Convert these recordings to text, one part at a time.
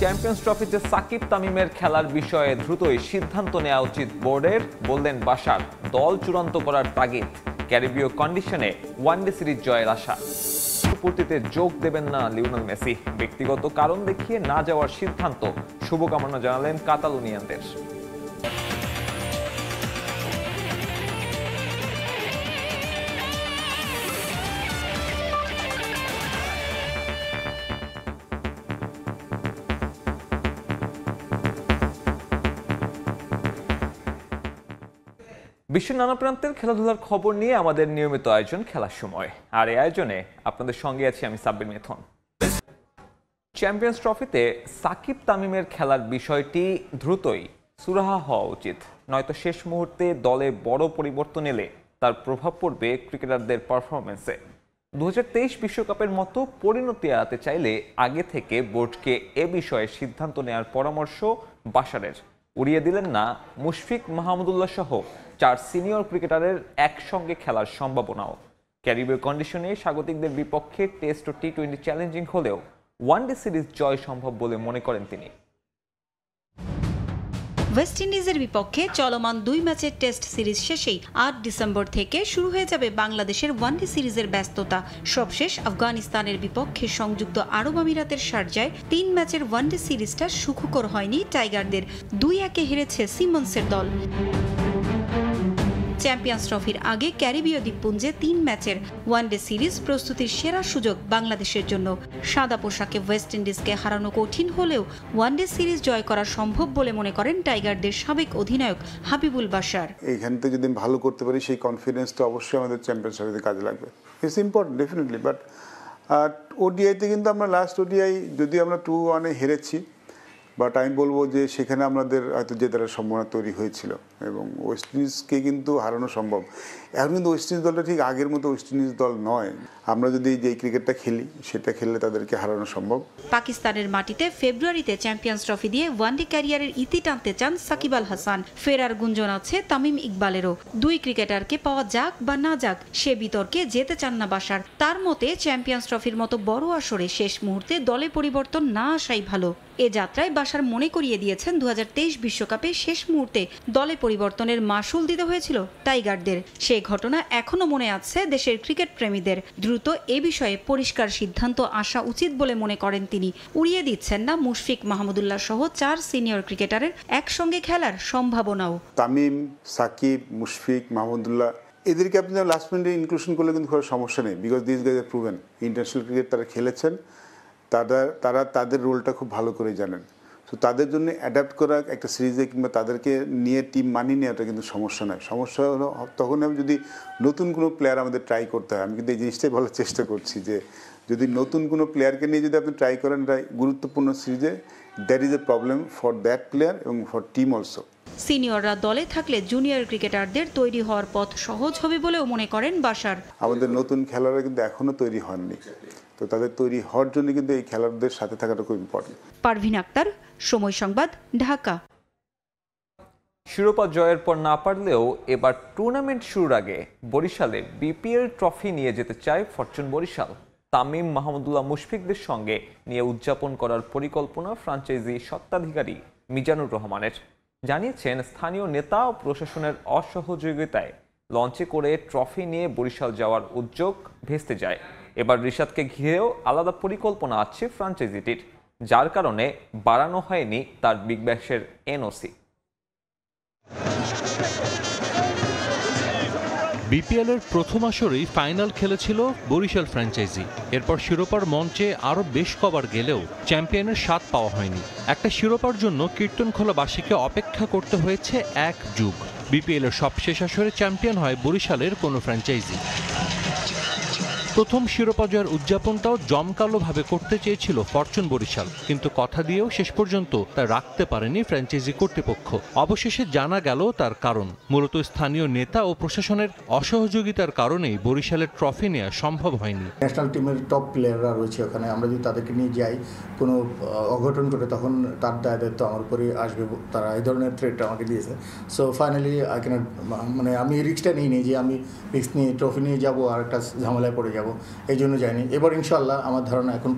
Champions ট্রফিতে সাকিব তামিমের খেলার বিষয়ে দ্রুতই সিদ্ধান্ত নেওয়া উচিত বোর্ডের, বললেন বাশার। দল চূড়ান্ত করার তাগিদ, ক্যারিবীয় কন্ডিশনে ওয়ানডে সিরিজ জয়ের আশা। পূর্তিতে যোগ দেবেন না লিওনেল মেসি, ব্যক্তিগত কারণ দেখিয়ে না যাওয়ার সিদ্ধান্ত। শুভকামনা জানালেন কাতালুনিয়ানদের। বিশ্বের নানা প্রান্তের খেলাধুলার খবর নিয়ে আমাদের নিয়মিত আয়োজন খেলার সময়, আর এই আয়োজনে আপনাদের সঙ্গে আছি আমি সাব্বির মিথুন। চ্যাম্পিয়ন্স ট্রফিতে সাকিব তামিমের খেলার বিষয়টি দ্রুতই সুরাহা হওয়া উচিত, নয়তো শেষ মুহূর্তে দলে বড় পরিবর্তন এলে তার প্রভাব পড়বে ক্রিকেটারদের পারফরমেন্সে। 2023 বিশ্বকাপের মতো পরিণতি এড়াতে চাইলে আগে থেকে বোর্ডকে এ বিষয়ে সিদ্ধান্ত নেওয়ার পরামর্শ বাশারের। উড়িয়ে দিলেন না মুশফিক মাহমুদুল্লাহ সহ 4 সিনিয়র ক্রিকেটারের একসঙ্গে খেলার সম্ভাবনাও। ক্যারিবীয় কন্ডিশনে স্বাগতিকদের বিপক্ষে টেস্ট ও টি-20 চ্যালেঞ্জিং হলেও ওয়ানডে সিরিজ জয় সম্ভব বলে মনে করেন তিনি। ওয়েস্ট ইন্ডিজের বিপক্ষে চলমান 2 ম্যাচের টেস্ট সিরিজ শেষেই 8 ডিসেম্বর থেকে শুরু হয়ে যাবে বাংলাদেশের ওয়ানডে সিরিজের ব্যস্ততা। সবশেষ আফগানিস্তানের বিপক্ষে সংযুক্ত আরব আমিরাতের শারজায় 3 ম্যাচের ওয়ানডে সিরিজটা সুখকর হয়নি টাইগারদের। 2-1 হেরেছে সিমন্সের দল। চ্যাম্পিয়ন্স ট্রফির আগে ক্যারিবীয় দ্বীপপুঞ্জে 3 ম্যাচের ওয়ানডে সিরিজ প্রস্তুতির সেরা সুযোগ বাংলাদেশের জন্য। সাদা পোশাকে ওয়েস্ট ইন্ডিজকে হারানো কঠিন হলেও ওয়ানডে সিরিজ জয় করা সম্ভব বলে মনে করেন টাইগারদের সাবেক অধিনায়ক হাবিবুল বাশার। এইখান থেকে যদি ভালো করতে পারি সেই কনফিডেন্সটা অবশ্যই আমাদের চ্যাম্পিয়ন্স ট্রফিতে কাজে লাগবে। ইটস ইম্পর্টেন্ট ডেফিনেটলি, বাট ওডিআইতে কিন্তু আমরা লাস্ট ওডিআই যদি আমরা 2-1 হেরেছি, বাট আমি বলবো যে সেখানে আমাদের হয়তো জেতার সম্ভাবনা তৈরি হয়েছিল এবং ওয়েস্ট ইন্ডিজকে কিন্তু হারানো সম্ভব। এখন কিন্তু ওয়েস্ট ইন্ডিজ দলটা ঠিক আগের মতো ওয়েস্ট ইন্ডিজ দল নয়। আমরা যদি যে ক্রিকেটটা খেলি সেটা খেললে তাদেরকে হারানো সম্ভব। পাকিস্তানের মাটিতে ফেব্রুয়ারিতে চ্যাম্পিয়ন্স ট্রফি দিয়ে ওয়ানডে ক্যারিয়ারের ইতি টানতে চান সাকিব আল হাসান। ফেরার গুঞ্জন আছে তামিম ইকবালেরও। 2 ক্রিকেটারকে পাওয়া যাক বা না যাক সে বিতর্কে যেতে চান না বাশার। তার মতে চ্যাম্পিয়ন্স ট্রফির মতো বড় আসরে শেষ মুহূর্তে দলে পরিবর্তন না আসাই ভালো। এ যাত্রায় বাশার মনে করিয়ে দিয়েছেন 2023 বিশ্বকাপে শেষ মুহূর্তে দলে পরিবর্তনের মাসুল দিতে হয়েছিল টাইগারদের। সেই ঘটনা এখনো মনে আছে দেশের ক্রিকেট প্রেমীদের। দ্রুত এ বিষয়ে পরিষ্কার সিদ্ধান্ত আসা উচিত বলে মনে করেন তিনি। উড়িয়ে দিচ্ছেন না মুশফিক মাহমুদুল্লাহ সহ 4 সিনিয়র ক্রিকেটারের একসঙ্গে খেলার সম্ভাবনাও। তামিম, সাকিব, মুশফিক, মাহমুদুল্লাহ এদেরকে আপনি লাস্ট মিনিটে ইনক্লুশন করলে কিন্তু কোনো সমস্যা নেই, because this guys are proven international cricket তারা খেলেছেন, তারা তাদের রোলটা খুব ভালো করে জানেন। তো তাদের জন্য অ্যাডাপ্ট করা একটা সিরিজে কিংবা তাদেরকে নিয়ে টিম মানিয়ে নেওয়াটা কিন্তু সমস্যা নয়। সমস্যা হলো তখন আমি যদি নতুন কোনো প্লেয়ার আমাদের ট্রাই করতে হয়। আমি কিন্তু এই জিনিসটাই বলার চেষ্টা করছি যে যদি নতুন কোনো প্লেয়ারকে নিয়ে যদি আপনি ট্রাই করেন এটা গুরুত্বপূর্ণ সিরিজে, that is a problem for that player এবং ফর টিম অলসো। সিনিয়ররা দলে থাকলে জুনিয়র ক্রিকেটারদের তৈরি হওয়ার পথ সহজ হবে বলেও মনে করেন বাশার। আমাদের নতুন খেলোয়াড়রা কিন্তু এখনো তৈরি হননি, তো তাদের তৈরি হওয়ার জন্য কিন্তু এই খেলোয়াড়দের সাথে থাকাটা খুব ইম্পর্টেন্ট। পারভিন আক্তার, সময় সংবাদ, ঢাকা। শিরোপা জয়ের পর না পারলেও এবার টুর্নামেন্ট শুরুর আগে বরিশালে বিপিএল ট্রফি নিয়ে যেতে চায় ফরচুন বরিশাল। তামিম, মাহমুদুল্লাহ, মুশফিকদের সঙ্গে নিয়ে উদযাপন করার পরিকল্পনা ফ্রাঞ্চাইজি স্বত্বাধিকারী মিজানুর রহমানের। জানিয়েছেন স্থানীয় নেতা ও প্রশাসনের অসহযোগিতায় লঞ্চে করে ট্রফি নিয়ে বরিশাল যাওয়ার উদ্যোগ ভেস্তে যায়। এবার রিশাদকে ঘিরেও আলাদা পরিকল্পনা আছে ফ্রাঞ্চাইজিটির, যার কারণে বাড়ানো হয়নি তার বিগ ব্যাশের এনওসি। বিপিএলের প্রথম আসরেই ফাইনাল খেলেছিল বরিশাল ফ্র্যাঞ্চাইজি। এরপর শিরোপার মঞ্চে আরও বেশ কবার গেলেও চ্যাম্পিয়নের স্বাদ পাওয়া হয়নি। একটা শিরোপার জন্য কীর্তনখোলাবাসীকে অপেক্ষা করতে হয়েছে 1 যুগ। বিপিএলের সবশেষ আসরে চ্যাম্পিয়ন হয় বরিশালের কোনো ফ্র্যাঞ্চাইজি। প্রথম শিরোপা জয়ের উদযাপনটাও জমকালোভাবে করতে চেয়েছিল ফরচুন বরিশাল, কিন্তু কথা দিয়েও শেষ পর্যন্ত তা রাখতে পারেনি ফ্র্যাঞ্চাইজি কর্তৃপক্ষ। অবশেষে জানা গেল তার কারণ, মূলত স্থানীয় নেতা ও প্রশাসনের অসহযোগিতার কারণেই বরিশালের ট্রফি নেওয়া সম্ভব হয়নি। ন্যাশনাল টিমের টপ প্লেয়াররা রয়েছে ওখানে, আমরা যদি তাদেরকে নিয়ে যাই কোনো অঘটন করে তখন তার দায়িত্ব আমার উপরে আসবে। তারা এই ধরনের থ্রেট আমাকে দিয়েছে। সো ফাইনালি আই ক্যানট, মানে আমি রিস্কটা নিই যে আমি রিস্ক নিয়ে ট্রফি নিয়ে যাবো আর একটা ঝামেলায় পড়ে যাবো। যাব, এই জন্য যাইনি। এবার ইনশাল্লাহ আমার ধারণা এখন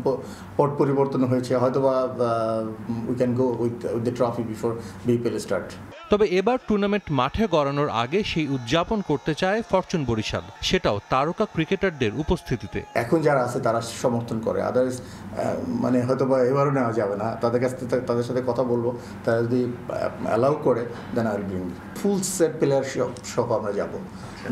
পট পরিবর্তন হয়েছে, হয়তো বা we can go with the trophy before BPL start. তবে এবার টুর্নামেন্ট মাঠে গড়ানোর আগে সেই উদযাপন করতে চায় ফরচুন বরিশাল, সেটাও তারকা ক্রিকেটারদের উপস্থিতিতে। এখন যারা আছে তারা সমর্থন করে, আদার্স মানে হয়তো বা এবারও নেওয়া যাবে না, তাদের কাছ থেকে তাদের সাথে কথা বলবো, তারা যদি অ্যালাউ করে দেন I will bring full set player সহ আমরা যাব,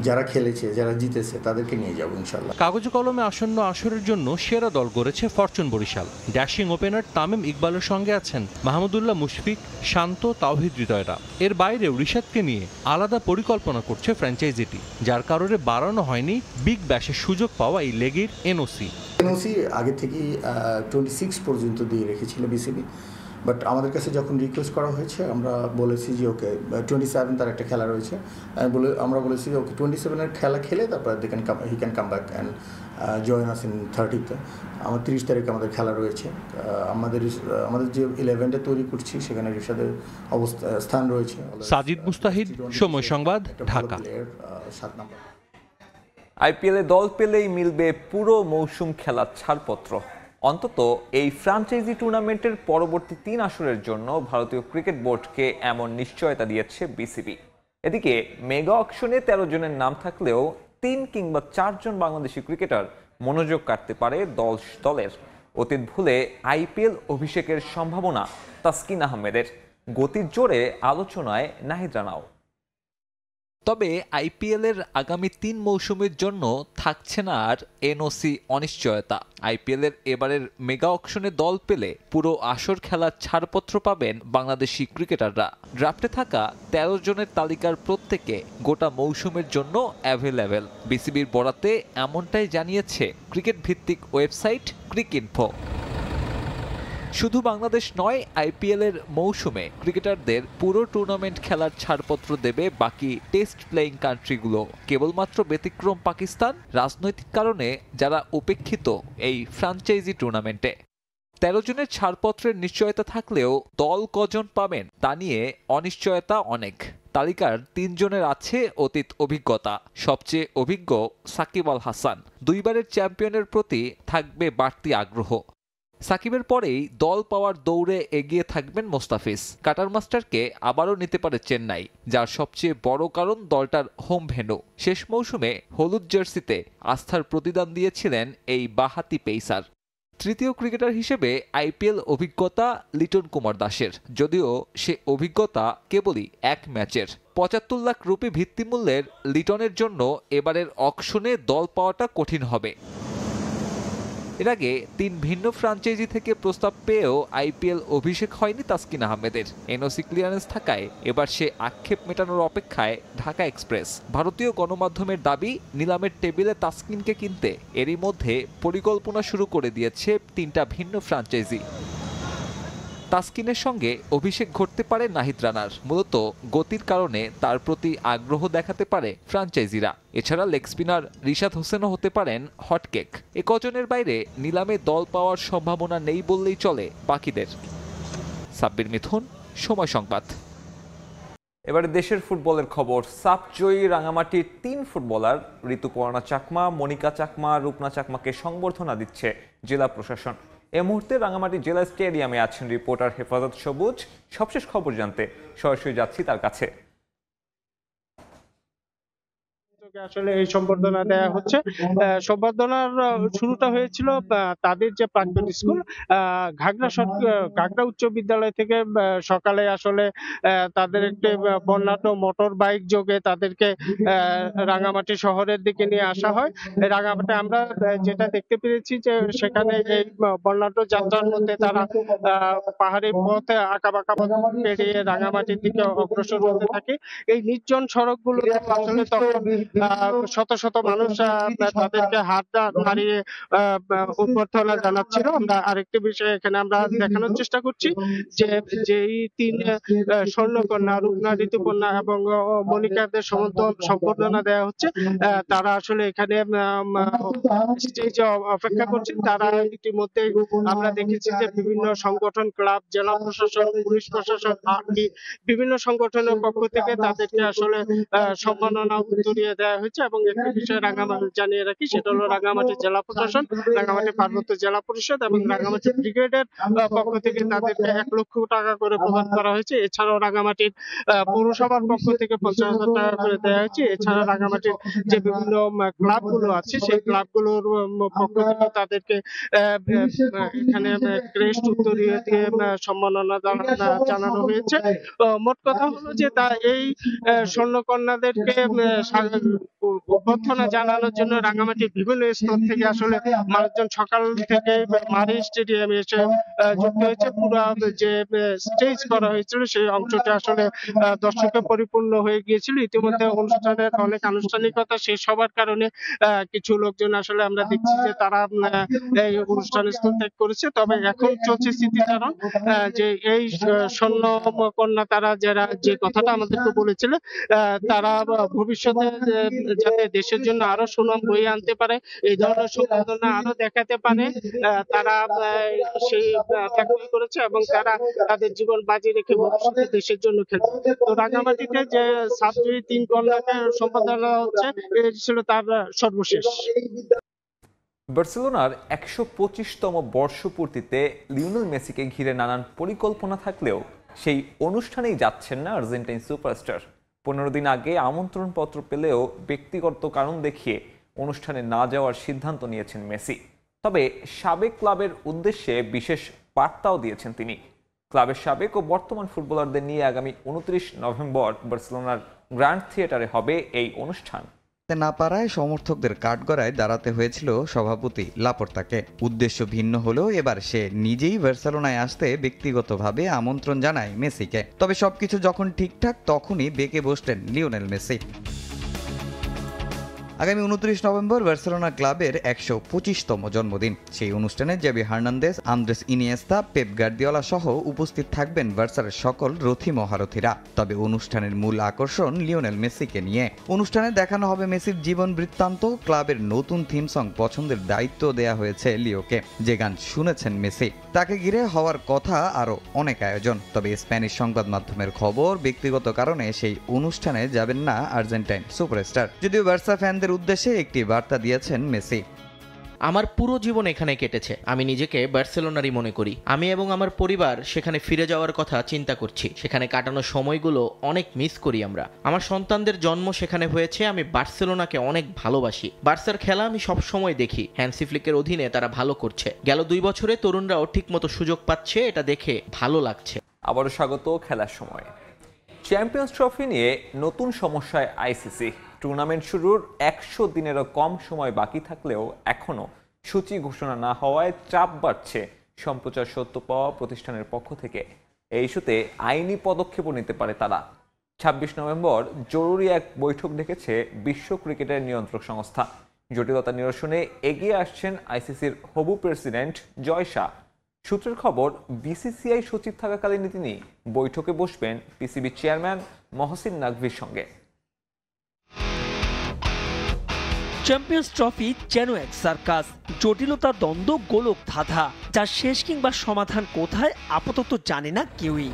যারা খেলেছে যারা জিতেছে তাদেরকে নিয়ে যাবো ইনশাল্লাহ। কাগজে কলমে আসন্ন আসরের জন্য সেরা দল গড়েছে fortune Barishal. Dashing opener Tamim ইকবালের সঙ্গে আছেন মাহমুদুল্লাহ মুশফিক, শান্ত, তাওহিদ হৃদয়রা। এর বাইরেও রিশাদকে নিয়ে আলাদা পরিকল্পনা করছে ফ্র্যাঞ্চাইজিটি, যার কারণে বাড়ানো হয়নি বিগ ব্যাশের সুযোগ পাওয়া এই লেগের এনওসি। আগে থেকেই 26 পর্যন্ত দিয়ে রেখেছিল বিসিবি, বাট আমাদের কাছে যখন রিকোয়েস্ট করা হয়েছে আমরা বলেছি যে ওকে 27 তার একটা খেলা রয়েছে, আমরা বলেছি যে ওকে 27-এর খেলা খেলে তারপর he can come back and join us in 30th। আমার 30 তারিখে আমাদের খেলা রয়েছে। আমাদের যে 11টা তৈরি করছি সেখানে রিশাদের স্থান রয়েছে। সাজিদ মুস্তাহিদ, সময় সংবাদ, ঢাকা। 7 নম্বর। আইপিএলে দল পেলেই মিলবে পুরো মৌসুম খেলার ছাড়পত্র। অন্তত এই ফ্র্যাঞ্চাইজি টুর্নামেন্টের পরবর্তী 3 আসরের জন্য ভারতীয় ক্রিকেট বোর্ডকে এমন নিশ্চয়তা দিয়েছে বিসিবি। এদিকে মেগা অকশনে 13 জনের নাম থাকলেও 3 কিংবা 4 জন বাংলাদেশি ক্রিকেটার মনোযোগ কাটতে পারে দলের। অতীত ভুলে আইপিএল অভিষেকের সম্ভাবনা তাসকিন আহমেদের। গতির জোরে আলোচনায় নাহিদ রানাও। তবে আইপিএলের আগামী 3 মৌসুমের জন্য থাকছে না আর এনওসি অনিশ্চয়তা। আইপিএলের এবারের মেগা অকশনে দল পেলে পুরো আসর খেলার ছাড়পত্র পাবেন বাংলাদেশি ক্রিকেটাররা। ড্রাফটে থাকা 13 জনের তালিকার প্রত্যেকে গোটা মৌসুমের জন্য অ্যাভেলেবেল। বিসিবির বরাতে এমনটাই জানিয়েছে ক্রিকেট ভিত্তিক ওয়েবসাইট ক্রিকইনফো। শুধু বাংলাদেশ নয়, আইপিএলের মৌসুমে ক্রিকেটারদের পুরো টুর্নামেন্ট খেলার ছাড়পত্র দেবে বাকি টেস্ট প্লেয়িং কান্ট্রিগুলো। কেবলমাত্র ব্যতিক্রম পাকিস্তান, রাজনৈতিক কারণে যারা উপেক্ষিত এই ফ্র্যাঞ্চাইজি টুর্নামেন্টে। 13 জনের ছাড়পত্রের নিশ্চয়তা থাকলেও দল কজন পাবেন তা নিয়ে অনিশ্চয়তা অনেক। তালিকার 3 জনের আছে অতীত অভিজ্ঞতা। সবচেয়ে অভিজ্ঞ সাকিব আল হাসান। 2 বারের চ্যাম্পিয়নের প্রতি থাকবে বাড়তি আগ্রহ। সাকিবের পরেই দল পাওয়ার দৌড়ে এগিয়ে থাকবেন মোস্তাফিজ। কাটার মাস্টারকে আবারও নিতে পারে চেন্নাই, যার সবচেয়ে বড় কারণ দলটার হোম ভেন্যু। শেষ মৌসুমে হলুদ জার্সিতে আস্থার প্রতিদান দিয়েছিলেন এই বাঁহাতি পেসার। তৃতীয় ক্রিকেটার হিসেবে আইপিএল অভিজ্ঞতা লিটন কুমার দাসের, যদিও সে অভিজ্ঞতা কেবলই 1 ম্যাচের। 75 লাখ রুপি ভিত্তিমূল্যের লিটনের জন্য এবারের অকশনে দল পাওয়াটা কঠিন হবে। এর আগে 3 ভিন্ন ফ্র্যাঞ্চাইজি থেকে প্রস্তাব পেয়েও আইপিএল অভিষেক হয়নি তাসকিন আহমেদের। এনওসি ক্লিয়ারেন্স থাকায় এবার সে আক্ষেপ মেটানোর অপেক্ষায় ঢাকা এক্সপ্রেস। ভারতীয় গণমাধ্যমের দাবি, নিলামের টেবিলে তাসকিনকে কিনতে এরই মধ্যে পরিকল্পনা শুরু করে দিয়েছে 3টা ভিন্ন ফ্র্যাঞ্চাইজি। তাসকিনের সঙ্গে অভিষেক ঘটতে পারে নাহিদ রানার। মূলত গতির কারণে তার প্রতি আগ্রহ দেখাতে পারে ফ্র্যাঞ্চাইজিরা। এছাড়া লেগ স্পিনার রিশাদ হোসেনও হতে পারেন হটকেক। এ কজনের বাইরে নিলামে দল পাওয়ার সম্ভাবনা নেই বললেই চলে বাকিদের। সাব্বির মিথুন, সময় সংবাদ। এবারে দেশের ফুটবলের খবর। সাপ জয়ী রাঙামাটির 3 ফুটবলার ঋতুপর্ণা চাকমা, মনিকা চাকমা, রূপনা চাকমাকে সংবর্ধনা দিচ্ছে জেলা প্রশাসন। এই মুহূর্তে রাঙামাটি জেলা স্টেডিয়ামে আছেন রিপোর্টার হেফাজত সবুজ। সবশেষ খবর জানতে সরাসরি যাচ্ছি তার কাছে। আসলে এই সম্বর্ধনা দেয়া হচ্ছে। সম্বর্ধনার শুরুটা হয়েছিল তাদের যে প্রাক্তন স্কুল ঘাগড়া উচ্চ বিদ্যালয় থেকে। সকালে আসলে তাদের একটি বর্ণাঢ্য মোটর বাইক যোগে তাদেরকে রাঙামাটি শহরের দিকে নিয়ে আসা হয়। রাঙামাটি আমরা যেটা দেখতে পেরেছি যে সেখানে এই বর্ণাঢ্য যাত্রার মধ্যে তারা পাহাড়ি পথে আঁকাবাঁকা পেরিয়ে রাঙামাটির দিকে অগ্রসর হতে থাকে। এই নির্জন সড়কগুলো আসলে তখন শত শত মানুষ তাদেরকে হাত নাড়িয়ে অভ্যর্থনা জানাচ্ছিল। আমরা আরেকটি বিষয় এখানে আমরা দেখানোর চেষ্টা করছি যে যেই 3 স্বর্ণকন্যা রূপনা, ঋতুপর্ণা এবং মনিকাদের সম্বর্ধনা দেওয়া হচ্ছে, তারা আসলে এখানে স্টেজে অপেক্ষা করছেন। তারা ইতিমধ্যে আমরা দেখেছি যে বিভিন্ন সংগঠন, ক্লাব, জেলা প্রশাসন, পুলিশ প্রশাসন, বিভিন্ন সংগঠনের পক্ষ থেকে তাদেরকে আসলে সম্মাননা উত্তরীয় দেওয়া দেওয়া হয়েছে এবং একটি বিষয়ে রাঙামাটি জানিয়ে রাখি, সেটা হলো রাঙামাটি জেলা প্রশাসন, রাঙামাটি পার্বত্য জেলা পরিষদ এবং রাঙামাটি ব্রিগেডের পক্ষ থেকে তাদেরকে 1 লক্ষ টাকা করে প্রদান করা হয়েছে। এছাড়াও রাঙামাটির পৌরসভার পক্ষ থেকে 50,000 টাকা করে দেওয়া হয়েছে। এছাড়া রাঙামাটির যে বিভিন্ন ক্লাবগুলো আছে সেই ক্লাবগুলোর পক্ষ থেকে তাদেরকে এখানে ক্রেস্ট উত্তরীয় দিয়ে সম্মাননা জানানো হয়েছে। মোট কথা হলো যে এই স্বর্ণকন্যাদেরকে অভ্যর্থনা জানানোর জন্য রাঙামাটির বিভিন্ন স্তর থেকে আসলে মানুষজন সকাল থেকে মারি স্টেডিয়ামে এসে যুক্ত হয়েছে। পুরো যে স্টেজ করা হয়েছিল সেই অংশটা আসলে দর্শকে পরিপূর্ণ হয়ে গিয়েছিল। ইতিমধ্যে অনুষ্ঠানের অনেক আনুষ্ঠানিকতা শেষ হবার কারণে কিছু লোকজন আসলে আমরা দেখছি যে তারা এই অনুষ্ঠান স্থল ত্যাগ করেছে। তবে এখন চলছে স্মৃতিচারণ, যে এই স্বর্ণ কন্যা তারা যারা যে কথাটা আমাদেরকে বলেছিল, তারা ভবিষ্যতে যাতে দেশের জন্য আরো সুনাম বয়ে আনতে পারে, এই ধরনের সম্ভাবনা আরো দেখাতে পারে, তারা সেই চাকরি করেছে এবং তারা তাদের জীবন বাজি রেখে ভবিষ্যতে দেশের জন্য খেলবে। তো রাঙামাটিতে যে ছাত্রী 3 কন্যাকে সম্পাদনা হচ্ছে, এই ছিল তার সর্বশেষ। বার্সেলোনার 125তম বর্ষপূর্তিতে লিওনেল মেসিকে ঘিরে নানান পরিকল্পনা থাকলেও সেই অনুষ্ঠানেই যাচ্ছেন না আর্জেন্টাইন সুপারস্টার। 15 দিন আগে আমন্ত্রণপত্র পেলেও ব্যক্তিগত কারণ দেখিয়ে অনুষ্ঠানে না যাওয়ার সিদ্ধান্ত নিয়েছেন মেসি। তবে সাবেক ক্লাবের উদ্দেশ্যে বিশেষ বার্তাও দিয়েছেন তিনি। ক্লাবের সাবেক ও বর্তমান ফুটবলারদের নিয়ে আগামী 29 নভেম্বর বার্সেলোনার গ্র্যান্ড থিয়েটারে হবে এই অনুষ্ঠান। না পারায় সমর্থকদের কাঠগড়ায় দাঁড়াতে হয়েছিল সভাপতি লাপোর্তাকে। উদ্দেশ্য ভিন্ন হলেও এবার সে নিজেই বার্সেলোনায় আসতে ব্যক্তিগতভাবে আমন্ত্রণ জানায় মেসিকে। তবে সবকিছু যখন ঠিকঠাক তখনই বেঁকে বসলেন লিওনেল মেসি। আগামী 29 নভেম্বর বার্সেলোনা ক্লাবের 125তম জন্মদিন। সেই অনুষ্ঠানে Xavi Hernandez, Andres Iniesta, Pep Guardiola সহ উপস্থিত থাকবেন বার্সার সকল রথী মহারথীরা। তবে অনুষ্ঠানের মূল আকর্ষণ লিওনেল মেসিকে নিয়ে। অনুষ্ঠানে দেখানো হবে মেসির জীবন বৃত্তান্ত। ক্লাবের নতুন থিম সং পছন্দের দায়িত্ব দেয়া হয়েছে লিওকে, যে গান শুনেছেন মেসি। তাকে ঘিরে হওয়ার কথা আরও অনেক আয়োজন। তবে স্প্যানিশ সংবাদ মাধ্যমের খবর, ব্যক্তিগত কারণে সেই অনুষ্ঠানে যাবেন না আর্জেন্টাইন সুপারস্টার। যদিও বার্সা ফ্যানদের উদ্দেশ্যে একটি বার্তা দিয়েছেন মেসি। আমার পুরো জীবন এখানে কেটেছে। আমি নিজেকে বার্সেলোনারই মনে করি। আমি এবং আমার পরিবার সেখানে ফিরে যাওয়ার কথা চিন্তা করছি। সেখানে কাটানো সময়গুলো অনেক মিস করি আমরা। আমার সন্তানদের জন্ম সেখানে হয়েছে। আমি বার্সেলোনাকে অনেক ভালোবাসি। বার্সার খেলা আমি সব সময় দেখি। হ্যান্সি ফ্লিকের অধীনে তারা ভালো করছে। গেল 2 বছরে তরুণরাও ঠিকমতো সুযোগ পাচ্ছে, এটা দেখে ভালো লাগছে। আবারও স্বাগত খেলার সময়। চ্যাম্পিয়ন্স ট্রফি নিয়ে নতুন সমস্যায় আইসিসি। টুর্নামেন্ট শুরুর 100 দিনেরও কম সময় বাকি থাকলেও এখনও সূচি ঘোষণা না হওয়ায় চাপ বাড়ছে সম্প্রচার সত্য পাওয়া প্রতিষ্ঠানের পক্ষ থেকে। এই ইস্যুতে আইনি পদক্ষেপও নিতে পারে তারা। 26 নভেম্বর জরুরি এক বৈঠক ডেকেছে বিশ্ব ক্রিকেটের নিয়ন্ত্রক সংস্থা। জটিলতা নিরসনে এগিয়ে আসছেন আইসিসির হবু প্রেসিডেন্ট জয় শাহ। সূত্রের খবর, বিসিসিআই সচিব থাকাকালীন তিনি বৈঠকে বসবেন পিসিবি চেয়ারম্যান মহসিন নাকভির সঙ্গে। চ্যাম্পিয়ন্স ট্রফি যেন এক সার্কাস, জটিলতা, দ্বন্দ্ব, গোলক ধাঁধা, যার শেষ কিংবা সমাধান কোথায় আপাতত জানে না কেউই।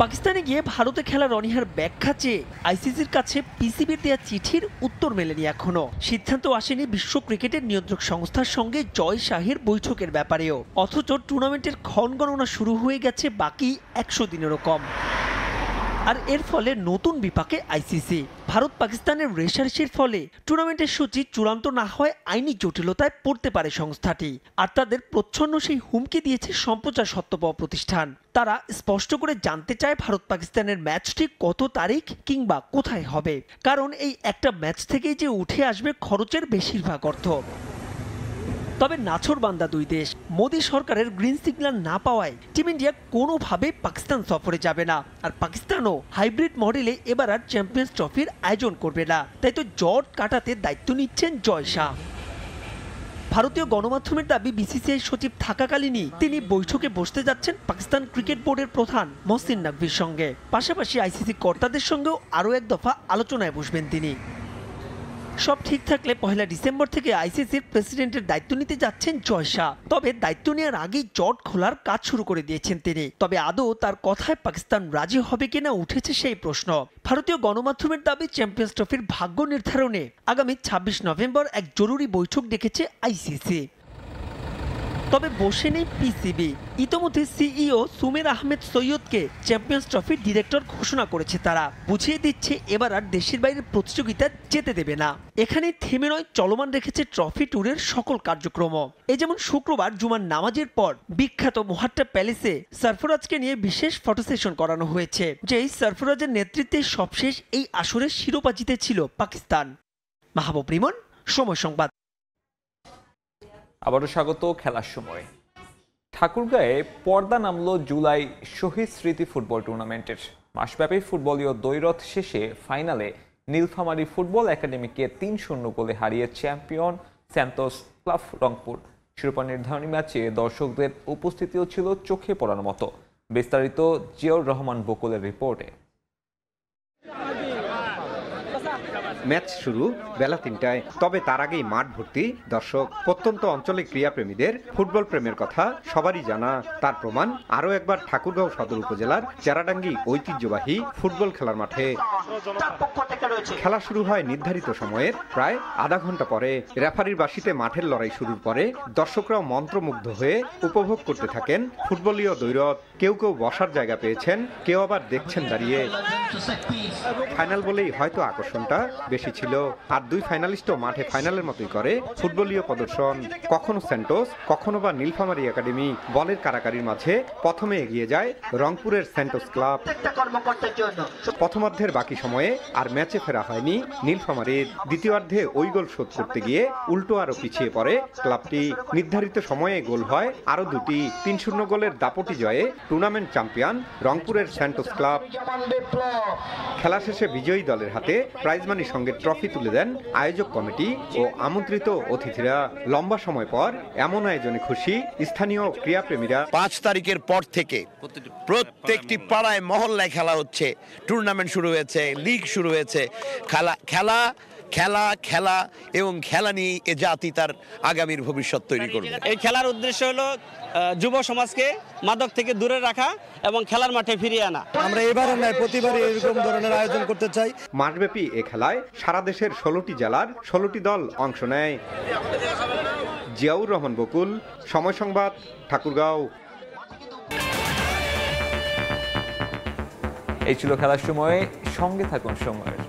পাকিস্তানে গিয়ে ভারতে খেলার অনীহার ব্যাখ্যা চেয়ে আইসিসির কাছে পিসিবির দেয়া চিঠির উত্তর মেলেনি এখনো। সিদ্ধান্ত আসেনি বিশ্ব ক্রিকেটের নিয়ন্ত্রক সংস্থার সঙ্গে জয় শাহের বৈঠকের ব্যাপারেও। অথচ টুর্নামেন্টের ক্ষণগণনা শুরু হয়ে গেছে বাকি 100 দিনেরও কম। আর এর ফলে নতুন বিপাকে আইসিসি। ভারত পাকিস্তানের রেশারেশির ফলে টুর্নামেন্টের সূচি চূড়ান্ত না হয় আইনি জটিলতায় পড়তে পারে সংস্থাটি। আর তাদের প্রচ্ছন্ন সেই হুমকি দিয়েছে সম্প্রচার সত্য পাওয়া প্রতিষ্ঠান। তারা স্পষ্ট করে জানতে চায় ভারত পাকিস্তানের ম্যাচটি কত তারিখ কিংবা কোথায় হবে, কারণ এই একটা ম্যাচ থেকেই যে উঠে আসবে খরচের বেশিরভাগ অর্থ। তবে নাছোড়বান্দা 2 দেশ। মোদী সরকারের গ্রিন সিগন্যাল না পাওয়ায় টিম ইন্ডিয়া কোনোভাবে পাকিস্তান সফরে যাবে না। আর পাকিস্তানও হাইব্রিড মডেলে এবার আর চ্যাম্পিয়ন্স ট্রফির আয়োজন করবে না। তাই তো জট কাটাতে দায়িত্ব নিচ্ছেন জয় শাহ। ভারতীয় গণমাধ্যমের দাবি, বিসিসিআই সচিব থাকাকালীনই তিনি বৈঠকে বসতে যাচ্ছেন পাকিস্তান ক্রিকেট বোর্ডের প্রধান মহসিন নাকভির সঙ্গে। পাশাপাশি আইসিসি কর্তাদের সঙ্গেও আরও এক দফা আলোচনায় বসবেন তিনি। সব ঠিক থাকলে 1 ডিসেম্বর থেকে আইসিসির প্রেসিডেন্টের দায়িত্ব নিতে যাচ্ছেন জয় শাহ। তবে দায়িত্ব নেওয়ার আগেই জট খোলার কাজ শুরু করে দিয়েছেন তিনি। তবে আদৌ তার কথায় পাকিস্তান রাজি হবে কিনা উঠেছে সেই প্রশ্ন। ভারতীয় গণমাধ্যমের দাবি চ্যাম্পিয়ন্স ট্রফির ভাগ্য নির্ধারণে আগামী 26 নভেম্বর এক জরুরি বৈঠক ডেকেছে আইসিসি। তবে বসে নেই পিসিবি। ইতোমধ্যে সিইও সুমের আহমেদ সৈয়দকে চ্যাম্পিয়ন্স ট্রফির ডিরেক্টর ঘোষণা করেছে তারা। বুঝিয়ে দিচ্ছে এবার আর দেশের বাইরের প্রতিযোগিতা যেতে দেবে না। এখানে থেমে নয়, চলমান রেখেছে ট্রফি ট্যুরের সকল কার্যক্রম। এই যেমন শুক্রবার জুমার নামাজের পর বিখ্যাত মোহাট্টা প্যালেসে সরফরাজকে নিয়ে বিশেষ ফটো সেশন করানো হয়েছে। যেই সরফরাজের নেতৃত্বে সবশেষ এই আসরের শিরোপা জিতেছিল পাকিস্তান। মাহবুব রিমন, সময় সংবাদ। আবারও স্বাগত খেলার সময়। ঠাকুরগাঁয়ে পর্দা নামলো জুলাই শহীদ স্মৃতি ফুটবল টুর্নামেন্টের। মাসব্যাপী ফুটবলীয় দ্বৈরথ শেষে ফাইনালে নীলফামারী ফুটবল একাডেমিকে 3-0 গোলে হারিয়ে চ্যাম্পিয়ন স্যান্তোস ক্লাব রংপুর। শিরোপা নির্ধারণী ম্যাচে দর্শকদের উপস্থিতিও ছিল চোখে পড়ার মতো। বিস্তারিত জিয়াউর রহমান বকুলের রিপোর্টে। ম্যাচ শুরু বেলা 3টায়, তবে তার আগেই মাঠ ভর্তি দর্শক। প্রত্যন্ত অঞ্চলে ক্রীড়াপ্রেমীদের ফুটবল প্রেমের কথা সবারই জানা। তার প্রমাণ আরও একবার ঠাকুরগাঁও সদর উপজেলার চেরাডাঙ্গি ঐতিহ্যবাহী ফুটবল খেলার মাঠে। খেলা শুরু হয় নির্ধারিত সময়ের প্রায় আধা ঘন্টা পরে। রেফারির বাঁশিতে মাঠের লড়াই শুরুর পরে দর্শকরাও মন্ত্রমুগ্ধ হয়ে উপভোগ করতে থাকেন ফুটবলীয় দ্বৈরথ। কেউ কেউ বসার জায়গা পেয়েছেন, কেউ আবার দেখছেন দাঁড়িয়ে। ফাইনাল বলেই হয়তো আকর্ষণটা বেশি ছিল। আর দুই ফাইনালিস্টও মাঠে ফাইনালের মতোই করে ফুটবলীয় প্রদর্শন। কখনো সেন্টোস, কখনো বা নীলফামারী একাডেমি। বলের কারাকারির মাঝে প্রথমে এগিয়ে যায় রংপুরের সেন্টোস ক্লাব। প্রথমার্ধের বাকি সময়ে আর ম্যাচে ফেরা হয়নি নীলফামারীর। দ্বিতীয়ার্ধে ওই গোল শোধ করতে গিয়ে উল্টো আরো পিছিয়ে পড়ে ক্লাবটি। নির্ধারিত সময়ে গোল হয় আরো দুটি। 3-0 গোলের দাপটি জয়ে টুর্নামেন্ট চ্যাম্পিয়ন রংপুরের সেন্টোস ক্লাব। খেলা শেষে বিজয়ী দলের হাতে প্রাইজ মানি সঙ্গে ট্রফি তুলে দেন আয়োজক কমিটি ও আমন্ত্রিত অতিথিরা। লম্বা সময় পর এমন আয়োজনে খুশি স্থানীয় ক্রীড়াপ্রেমীরা। 5 তারিখের পর থেকে প্রত্যেকটি পাড়ায় মহল্লায় খেলা হচ্ছে, টুর্নামেন্ট শুরু হয়েছে, লিগ শুরু হয়েছে। খেলা খেলা খেলা এবং খেলা নিয়ে এ জাতি তার আগামীর ভবিষ্যৎ তৈরি করবে। এই খেলার উদ্দেশ্য হলো যুব সমাজকে মাদক থেকে দূরে রাখা এবং খেলার মাঠে ফিরিয়ে আনা। আমরা এবারে নয়, প্রতিবারই এরকম ধরনের আয়োজন করতে চাই। মাঠব্যাপী এ খেলায় সারা দেশের 16টি জেলার 16টি দল অংশ নেয়। জিয়াউর রহমান বকুল, সময় সংবাদ, ঠাকুরগাঁও। এই ছিল খেলার সময়। সঙ্গে থাকুন সময়ের।